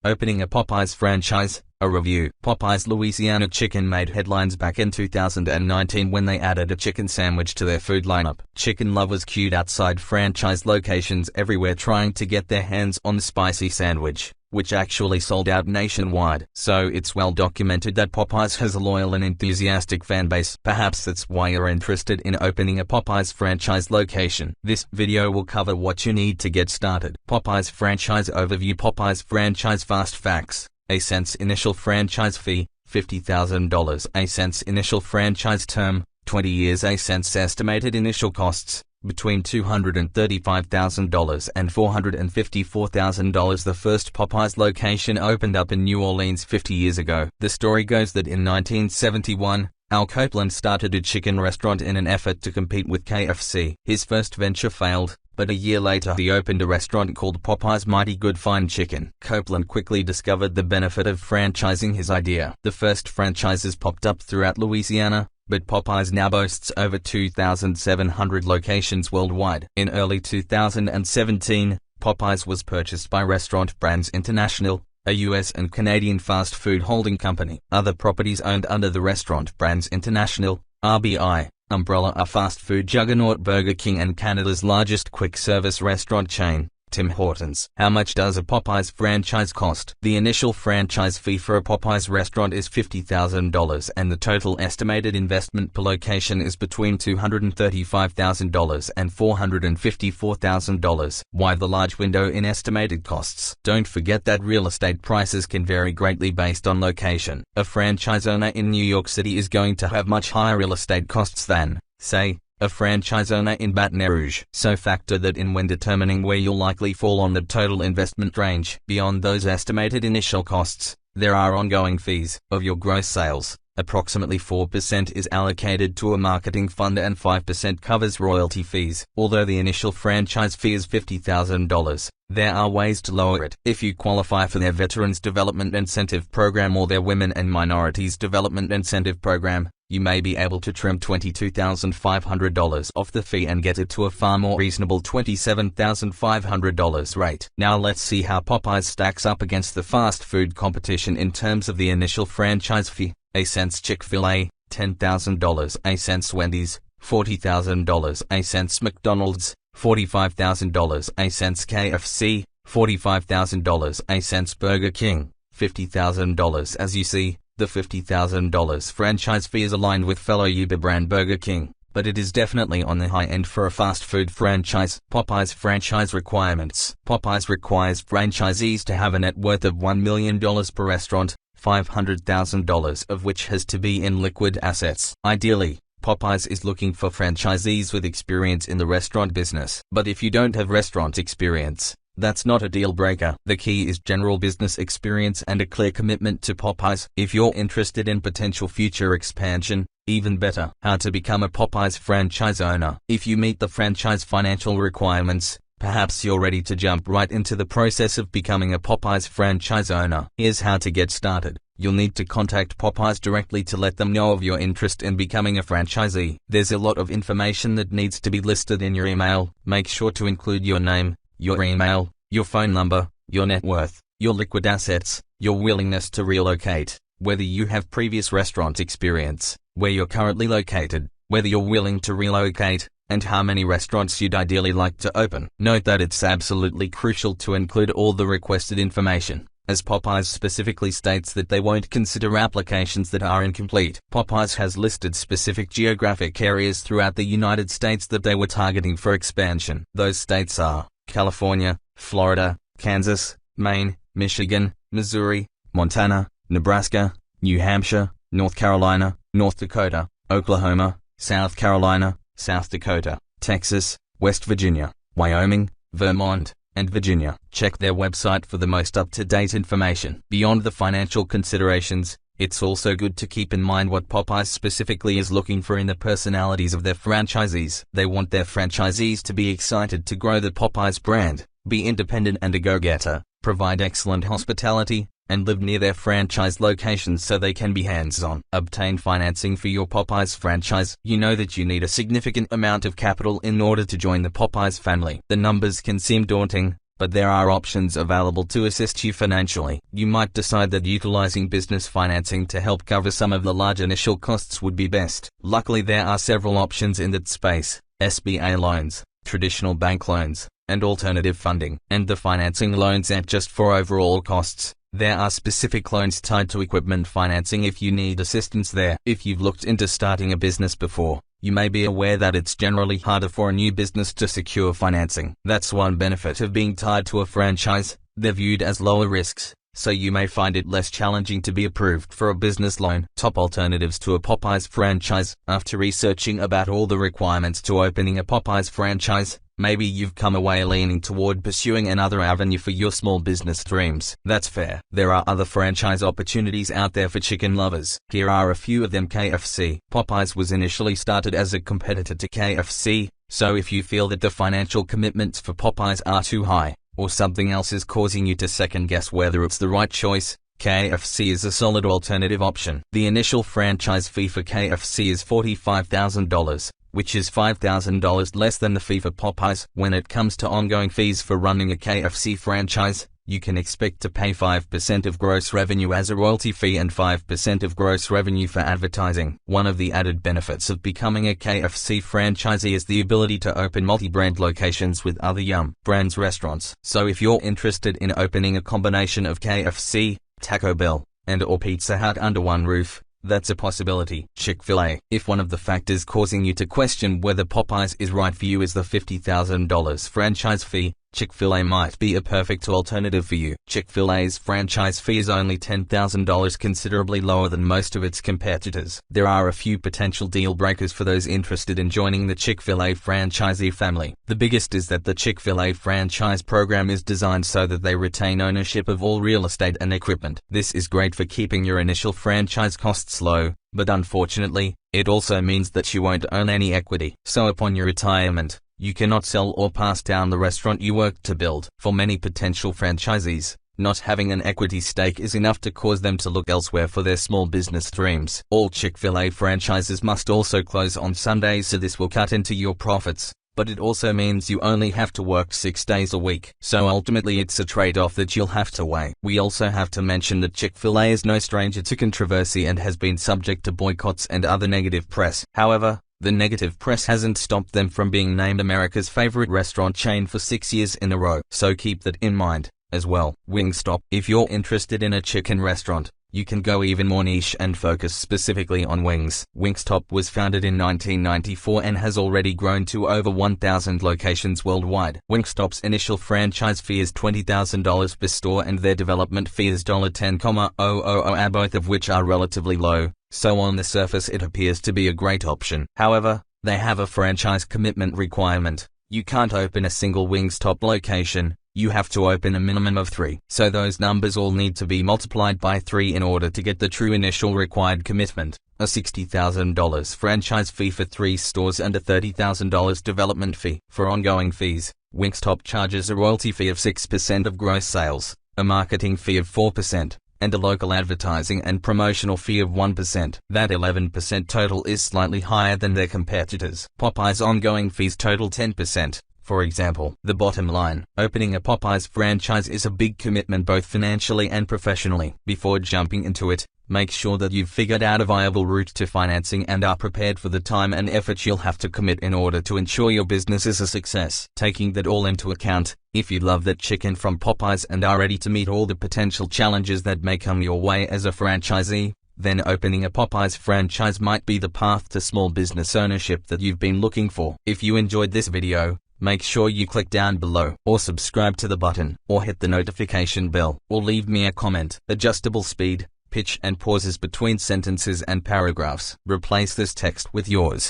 Opening a Popeyes franchise, a review. Popeyes Louisiana Chicken made headlines back in 2019 when they added a chicken sandwich to their food lineup. Chicken lovers queued outside franchise locations everywhere trying to get their hands on the spicy sandwich, which actually sold out nationwide. So it's well documented that Popeyes has a loyal and enthusiastic fan base. Perhaps that's why you're interested in opening a Popeyes franchise location. This video will cover what you need to get started. Popeyes franchise overview. Popeyes franchise fast facts. $0.01 initial franchise fee, $50,000. $0.01 initial franchise term, 20 years. $0.01 estimated initial costs, between $235,000 and $454,000. The first Popeyes location opened up in New Orleans 50 years ago. The story goes that in 1971, Al Copeland started a chicken restaurant in an effort to compete with KFC. His first venture failed, but a year later he opened a restaurant called Popeyes Mighty Good Fine Chicken. Copeland quickly discovered the benefit of franchising his idea. The first franchises popped up throughout Louisiana, but Popeyes now boasts over 2,700 locations worldwide. In early 2017, Popeyes was purchased by Restaurant Brands International, a US and Canadian fast food holding company. Other properties owned under the Restaurant Brands International, RBI, umbrella are fast food juggernaut Burger King and Canada's largest quick-service restaurant chain, Tim Hortons. How much does a Popeyes franchise cost? The initial franchise fee for a Popeyes restaurant is $50,000 and the total estimated investment per location is between $235,000 and $454,000. Why the large window in estimated costs? Don't forget that real estate prices can vary greatly based on location. A franchise owner in New York City is going to have much higher real estate costs than, say, a franchise owner in Baton Rouge. So factor that in when determining where you'll likely fall on the total investment range. Beyond those estimated initial costs, there are ongoing fees. Of your gross sales, approximately 4% is allocated to a marketing fund and 5% covers royalty fees. Although the initial franchise fee is $50,000, there are ways to lower it. If you qualify for their Veterans Development Incentive Program or their Women and Minorities Development Incentive Program, you may be able to trim $22,500 off the fee and get it to a far more reasonable $27,500 rate. Now let's see how Popeyes stacks up against the fast food competition in terms of the initial franchise fee. $0.01 Chick-fil-A, $10,000. $0.01 Wendy's, $40,000. $0.01 McDonald's, $45,000. $0.01 KFC, $45,000. $0.01 Burger King, $50,000. As you see, the $50,000 franchise fee is aligned with fellow Uber brand Burger King, but it is definitely on the high end for a fast food franchise. Popeyes franchise requirements. Popeyes requires franchisees to have a net worth of $1 million per restaurant, $500,000 of which has to be in liquid assets. Ideally, Popeyes is looking for franchisees with experience in the restaurant business. But if you don't have restaurant experience, that's not a deal breaker. The key is general business experience and a clear commitment to Popeyes. If you're interested in potential future expansion, even better. How to become a Popeyes franchise owner. If you meet the franchise financial requirements, perhaps you're ready to jump right into the process of becoming a Popeyes franchise owner. Here's how to get started. You'll need to contact Popeyes directly to let them know of your interest in becoming a franchisee. There's a lot of information that needs to be listed in your email. Make sure to include your name, your email, your phone number, your net worth, your liquid assets, your willingness to relocate, whether you have previous restaurant experience, where you're currently located, whether you're willing to relocate, and how many restaurants you'd ideally like to open. Note that it's absolutely crucial to include all the requested information, as Popeyes specifically states that they won't consider applications that are incomplete. Popeyes has listed specific geographic areas throughout the United States that they were targeting for expansion. Those states are California, Florida, Kansas, Maine, Michigan, Missouri, Montana, Nebraska, New Hampshire, North Carolina, North Dakota, Oklahoma, South Carolina, South Dakota, Texas, West Virginia, Wyoming, Vermont, and Virginia. Check their website for the most up-to-date information. Beyond the financial considerations, it's also good to keep in mind what Popeyes specifically is looking for in the personalities of their franchisees. They want their franchisees to be excited to grow the Popeyes brand, be independent and a go-getter, provide excellent hospitality, and live near their franchise locations so they can be hands-on. Obtain financing for your Popeyes franchise. You know that you need a significant amount of capital in order to join the Popeyes family. The numbers can seem daunting, but there are options available to assist you financially. You might decide that utilizing business financing to help cover some of the large initial costs would be best. Luckily, there are several options in that space: SBA loans, traditional bank loans, and alternative funding. And the financing loans aren't just for overall costs. There are specific loans tied to equipment financing if you need assistance there. If you've looked into starting a business before, you may be aware that it's generally harder for a new business to secure financing. That's one benefit of being tied to a franchise. They're viewed as lower risks, so you may find it less challenging to be approved for a business loan. Top alternatives to a Popeyes franchise. After researching about all the requirements to opening a Popeyes franchise, maybe you've come away leaning toward pursuing another avenue for your small business dreams. That's fair. There are other franchise opportunities out there for chicken lovers. Here are a few of them. KFC. Popeyes was initially started as a competitor to KFC, so if you feel that the financial commitments for Popeyes are too high, or something else is causing you to second guess whether it's the right choice, KFC is a solid alternative option. The initial franchise fee for KFC is $45,000. Which is $5,000 less than the fee for Popeyes. When it comes to ongoing fees for running a KFC franchise, you can expect to pay 5% of gross revenue as a royalty fee and 5% of gross revenue for advertising. One of the added benefits of becoming a KFC franchisee is the ability to open multi-brand locations with other Yum Brands restaurants. So if you're interested in opening a combination of KFC, Taco Bell, and/or Pizza Hut under one roof, that's a possibility. Chick-fil-A. If one of the factors causing you to question whether Popeyes is right for you is the $50,000 franchise fee, Chick-fil-A might be a perfect alternative for you. Chick-fil-A's franchise fee is only $10,000, considerably lower than most of its competitors. There are a few potential deal breakers for those interested in joining the Chick-fil-A franchisee family. The biggest is that the Chick-fil-A franchise program is designed so that they retain ownership of all real estate and equipment. This is great for keeping your initial franchise costs low, but unfortunately, it also means that you won't own any equity. So upon your retirement, you cannot sell or pass down the restaurant you worked to build. For many potential franchisees, not having an equity stake is enough to cause them to look elsewhere for their small business dreams. All Chick-fil-A franchises must also close on Sundays, so this will cut into your profits, but it also means you only have to work 6 days a week. So ultimately it's a trade-off that you'll have to weigh. We also have to mention that Chick-fil-A is no stranger to controversy and has been subject to boycotts and other negative press. However, the negative press hasn't stopped them from being named America's favorite restaurant chain for 6 years in a row. So keep that in mind as well. Wingstop. If you're interested in a chicken restaurant, you can go even more niche and focus specifically on wings. Wingstop was founded in 1994 and has already grown to over 1,000 locations worldwide. Wingstop's initial franchise fee is $20,000 per store and their development fee is $10,000, both of which are relatively low, so on the surface it appears to be a great option. However, they have a franchise commitment requirement. You can't open a single Wingstop location. You have to open a minimum of 3. So those numbers all need to be multiplied by 3 in order to get the true initial required commitment. A $60,000 franchise fee for 3 stores and a $30,000 development fee. For ongoing fees, Wingstop charges a royalty fee of 6% of gross sales, a marketing fee of 4%, and a local advertising and promotional fee of 1%. That 11% total is slightly higher than their competitors. Popeyes' ongoing fees total 10%. For example, the bottom line, opening a Popeyes franchise is a big commitment both financially and professionally. Before jumping into it, make sure that you've figured out a viable route to financing and are prepared for the time and effort you'll have to commit in order to ensure your business is a success. Taking that all into account, if you love that chicken from Popeyes and are ready to meet all the potential challenges that may come your way as a franchisee, then opening a Popeyes franchise might be the path to small business ownership that you've been looking for. If you enjoyed this video, make sure you click down below, or subscribe to the button, or hit the notification bell, or leave me a comment. Adjustable speed, pitch and pauses between sentences and paragraphs. Replace this text with yours.